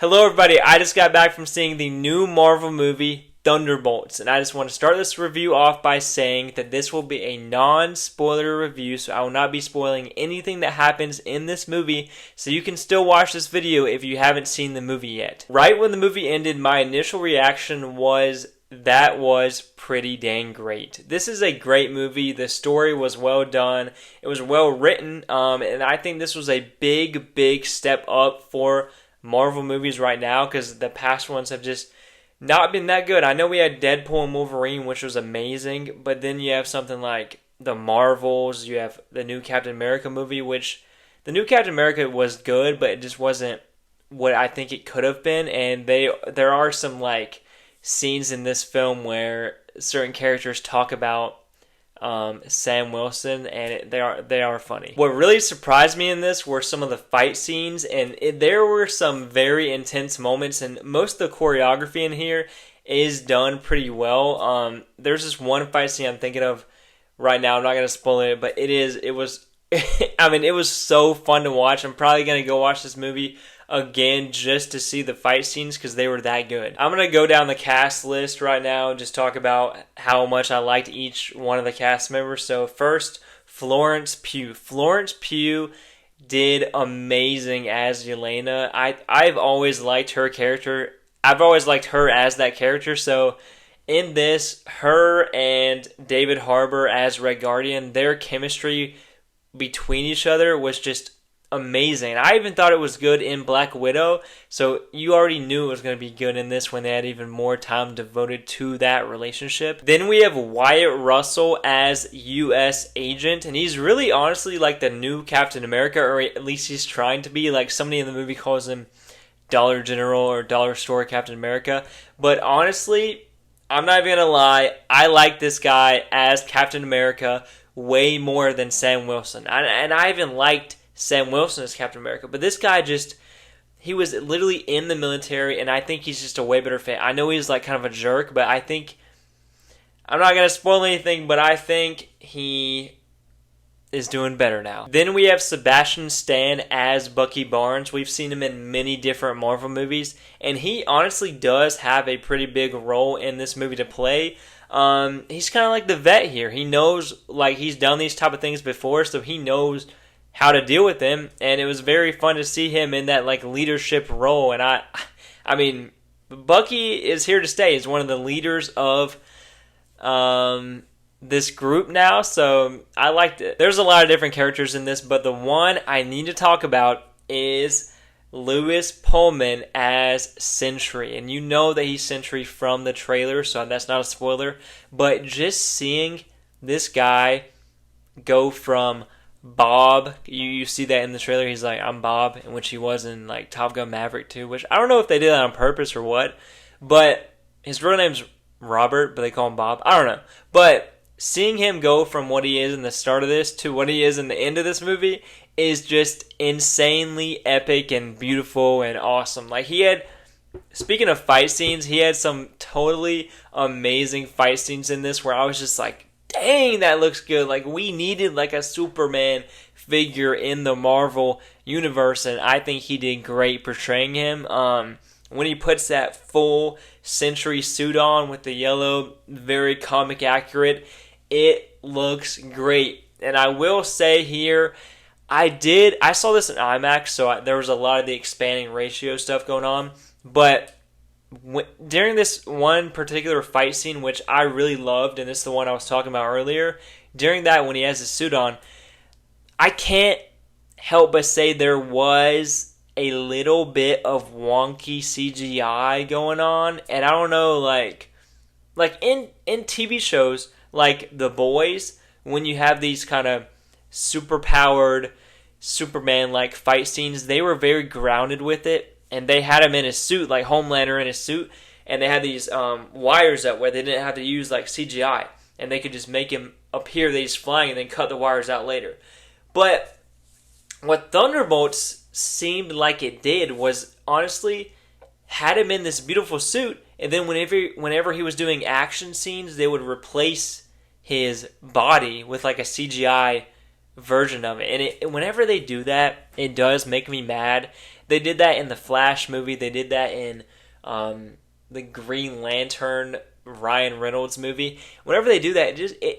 Hello everybody, I just got back from seeing the new Marvel movie, Thunderbolts, and I just want to start this review off by saying that this will be a non-spoiler review, so I will not be spoiling anything that happens in this movie, so you can still watch this video if you haven't seen the movie yet. Right when the movie ended, my initial reaction was, that was pretty dang great. This is a great movie. The story was well done. It was well written, and I think this was a big step up for Marvel movies right now because the past ones have just not been that good. I know we had Deadpool and Wolverine, which was amazing, but then you have something like the Marvels, you have the new Captain America movie, which the new Captain America was good, but it just wasn't what I think it could have been, and there are some like scenes in this film where certain characters talk about Sam Wilson, and they are funny. What really surprised me in this were some of the fight scenes, and there were some very intense moments, and most of the choreography in here is done pretty well. There's this one fight scene I'm thinking of right now. I'm not going to spoil it, but it was I mean, it was so fun to watch. I'm probably going to go watch this movie again just to see the fight scenes because they were that good. I'm going to go down the cast list right now and just talk about how much I liked each one of the cast members. So first, Florence Pugh. Florence Pugh did amazing as Yelena. I've always liked her character. I've always liked her as that character. So in this, her and David Harbour as Red Guardian, their chemistry between each other was just amazing. I even thought it was good in Black Widow, so you already knew it was going to be good in this when they had even more time devoted to that relationship. Then we have Wyatt Russell as U.S. agent, and he's really honestly like the new Captain America, or at least he's trying to be. Like somebody in the movie calls him Dollar General or Dollar Store Captain America, but honestly, I'm not even going to lie, I like this guy as Captain America way more than Sam Wilson. And I even liked Sam Wilson as Captain America. But this guy he was literally in the military, and I think he's just a way better fit. I know he's like kind of a jerk, but I think, I'm not going to spoil anything, but I think he is doing better now. Then we have Sebastian Stan as Bucky Barnes. We've seen him in many different Marvel movies, and he honestly does have a pretty big role in this movie to play. He's kind of like the vet here. He knows, like, he's done these type of things before, so he knows how to deal with them, and it was very fun to see him in that, like, leadership role, and I mean, Bucky is here to stay. He's one of the leaders of, this group now, so I liked it. There's a lot of different characters in this, but the one I need to talk about is Lewis Pullman as Sentry, and you know that he's Sentry from the trailer, so that's not a spoiler, but just seeing this guy go from Bob, you see that in the trailer, he's like, I'm Bob, in which he was in like Top Gun Maverick too, which I don't know if they did that on purpose or what, but his real name's Robert, but they call him Bob, I don't know, but seeing him go from what he is in the start of this to what he is in the end of this movie is just insanely epic and beautiful and awesome. Like speaking of fight scenes, he had some totally amazing fight scenes in this where I was just like, dang, that looks good. Like, we needed like a Superman figure in the Marvel universe, and I think he did great portraying him. When he puts that full Sentry suit on with the yellow, very comic accurate, it looks great. And I will say here, I saw this in IMAX, so there was a lot of the expanding ratio stuff going on, but during this one particular fight scene, which I really loved, and this is the one I was talking about earlier, during that when he has his suit on, I can't help but say there was a little bit of wonky CGI going on, and I don't know, like in TV shows like The Boys, when you have these kind of super-powered Superman-like fight scenes, they were very grounded with it, and they had him in his suit, like Homelander in his suit, and they had these wires up where they didn't have to use like CGI, and they could just make him appear that he's flying and then cut the wires out later. But what Thunderbolts seemed like it did was honestly had him in this beautiful suit, and then whenever he was doing action scenes, they would replace his body with like a CGI version of it. And whenever they do that, it does make me mad They did that in the Flash movie. They did that in the Green Lantern Ryan Reynolds movie. Whenever they do that,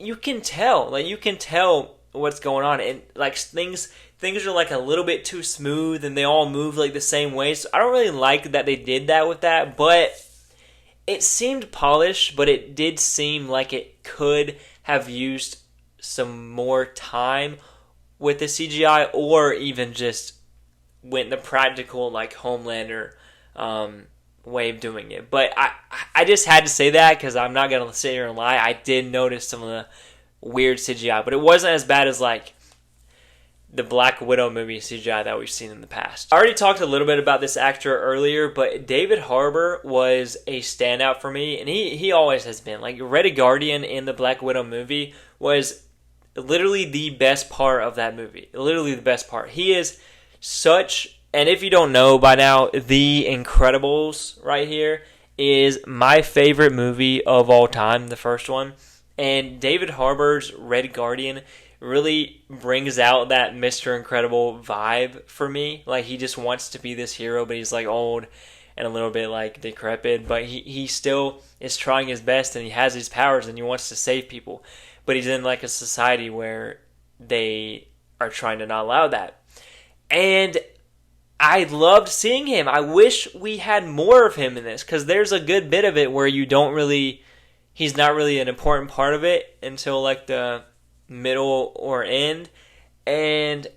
you can tell. Like, you can tell what's going on, and like things are like a little bit too smooth, and they all move like the same way. So I don't really like that they did that with that, but it seemed polished. But it did seem like it could have used some more time with the CGI, or even just went the practical like Homelander way of doing it. But I just had to say that because I'm not gonna sit here and lie. I did notice some of the weird CGI, but it wasn't as bad as like the Black Widow movie CGI that we've seen in the past. I already talked a little bit about this actor earlier, but David Harbour was a standout for me, and he always has been. Like, Red Guardian in the Black Widow movie was literally the best part of that movie. Literally the best part. He is such, and if you don't know by now, The Incredibles right here is my favorite movie of all time, the first one. And David Harbour's Red Guardian really brings out that Mr. Incredible vibe for me. Like, he just wants to be this hero, but he's like old and a little bit like decrepit, but he still is trying his best, and he has these powers, and he wants to save people. But he's in like a society where they are trying to not allow that. And I loved seeing him. I wish we had more of him in this, because there's a good bit of it where he's not really an important part of it until like the middle or end. And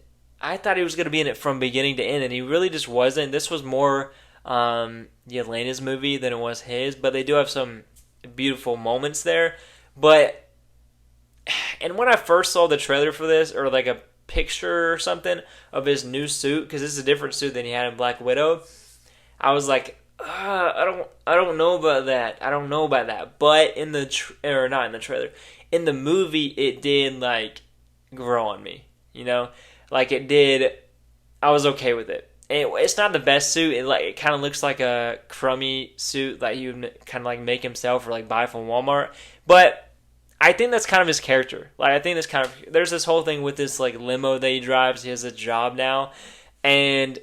I thought he was going to be in it from beginning to end, and he really just wasn't. This was more Yelena's movie than it was his, but they do have some beautiful moments there. And when I first saw the trailer for this, or like a picture or something of his new suit, because this is a different suit than he had in Black Widow, I was like, I don't know about that. I don't know about that. But in the not in the trailer, in the movie, it did like grow on me. You know, like it did. I was okay with it. It's not the best suit. It kind of looks like a crummy suit that he would kind of like make himself or like buy from Walmart. But I think that's kind of his character. Like, I think that's kind of, there's this whole thing with this like limo that he drives. He has a job now, and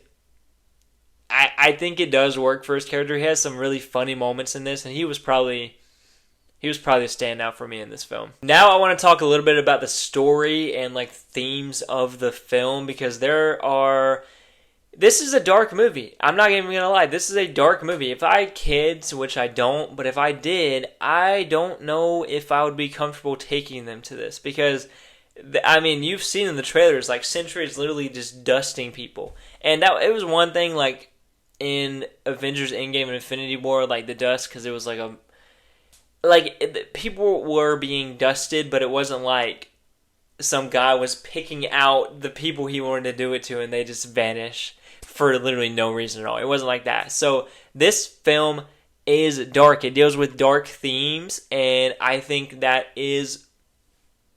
I think it does work for his character. He has some really funny moments in this, and he was probably a standout for me in this film. Now I want to talk a little bit about the story and like themes of the film, because this is a dark movie. I'm not even going to lie. This is a dark movie. If I had kids, which I don't, but if I did, I don't know if I would be comfortable taking them to this, because I mean, you've seen in the trailers, like, Sentry is literally just dusting people. And it was one thing, like, in Avengers Endgame and Infinity War, like, the dust, because it was people were being dusted, but it wasn't like some guy was picking out the people he wanted to do it to, and they just vanish for literally no reason at all. It wasn't like that. So this film is dark. It deals with dark themes, and I think that is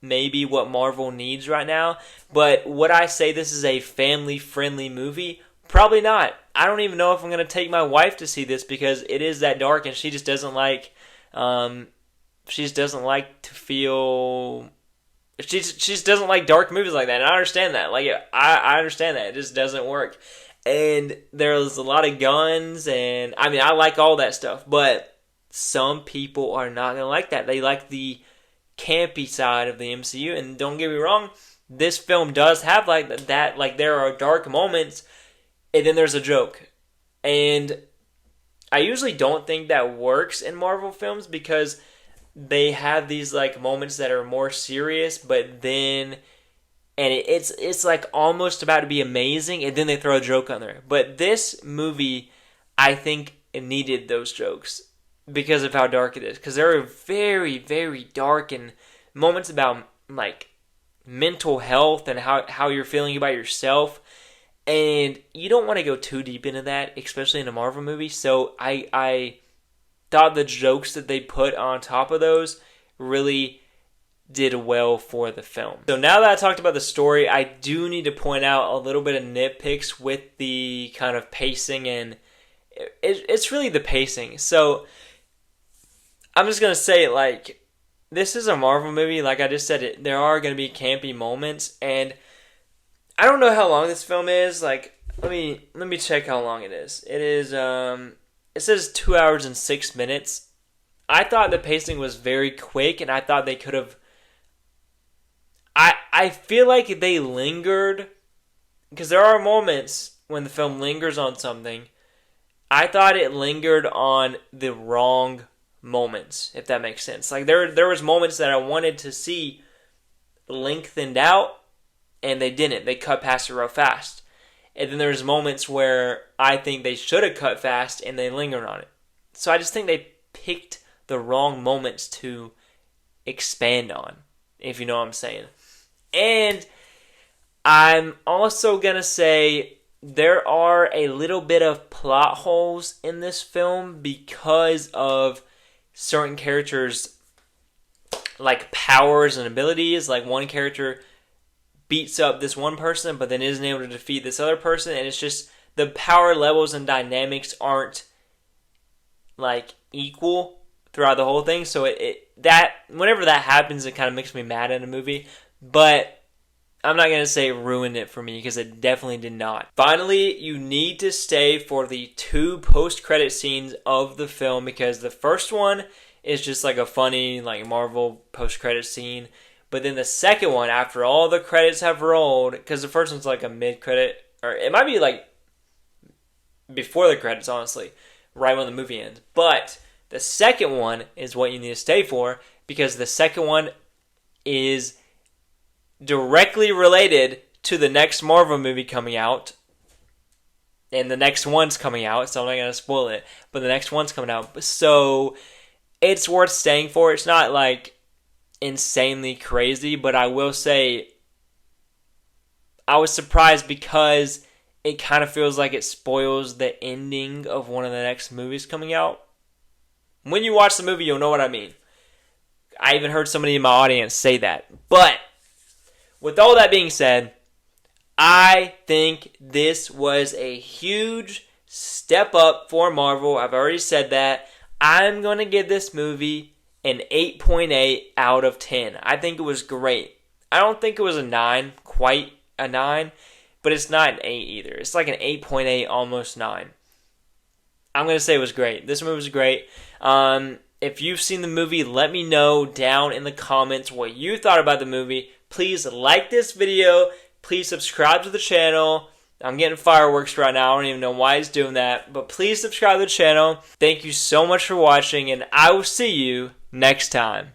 maybe what Marvel needs right now. But would I say this is a family-friendly movie? Probably not. I don't even know if I'm going to take my wife to see this, because it is that dark, and she just doesn't like to feel... She just doesn't like dark movies like that, and I understand that. Like, I understand that. It just doesn't work. And there's a lot of guns, and I mean, I like all that stuff, but some people are not going to like that. They like the campy side of the MCU, and don't get me wrong, this film does have like that. Like, there are dark moments, and then there's a joke. And I usually don't think that works in Marvel films, because they have these like moments that are more serious, but then, and it's like almost about to be amazing, and then they throw a joke on there. But this movie, I think, it needed those jokes because of how dark it is. Because there are very, very dark and moments about like mental health and how you're feeling about yourself. And you don't want to go too deep into that, especially in a Marvel movie. So I thought the jokes that they put on top of those really did well for the film. So now that I talked about the story, I do need to point out a little bit of nitpicks with the kind of pacing, and it's really the pacing. So I'm just going to say, like, this is a Marvel movie. Like I just said, there are going to be campy moments, and I don't know how long this film is. Like, Let me check how long it is. It is it says 2 hours and 6 minutes. I thought the pacing was very quick, and I thought they could have. I feel like they lingered, because there are moments when the film lingers on something. I thought it lingered on the wrong moments, if that makes sense. Like there was moments that I wanted to see lengthened out, and they didn't. They cut past it real fast. And then there's moments where I think they should have cut fast and they lingered on it. So I just think they picked the wrong moments to expand on, if you know what I'm saying. And I'm also going to say there are a little bit of plot holes in this film because of certain characters' like powers and abilities. Like one character beats up this one person but then isn't able to defeat this other person, and it's just the power levels and dynamics aren't like equal throughout the whole thing. So that whenever that happens, it kind of makes me mad at a movie. But I'm not going to say it ruined it for me, because it definitely did not. Finally, you need to stay for the 2 post-credit scenes of the film, because the first one is just like a funny like Marvel post-credit scene. But then the second one, after all the credits have rolled, because the first one's like a mid-credit, or it might be like before the credits, honestly, right when the movie ends. But the second one is what you need to stay for, because the second one is directly related to the next Marvel movie coming out. And the next one's coming out, so I'm not going to spoil it. But the next one's coming out. So it's worth staying for. It's not like insanely crazy, but I will say I was surprised because it kind of feels like it spoils the ending of one of the next movies coming out. When you watch the movie, you'll know what I mean. I even heard somebody in my audience say that. But with all that being said, I think this was a huge step up for Marvel. I've already said that. I'm going to give this movie an 8.8 out of 10. I think it was great. I don't think it was a 9, quite a 9, but it's not an 8 either. It's like an 8.8, almost 9. I'm going to say it was great. This movie was great. If you've seen the movie, let me know down in the comments what you thought about the movie. Please like this video. Please subscribe to the channel. I'm getting fireworks right now. I don't even know why he's doing that. But please subscribe to the channel. Thank you so much for watching, and I will see you next time.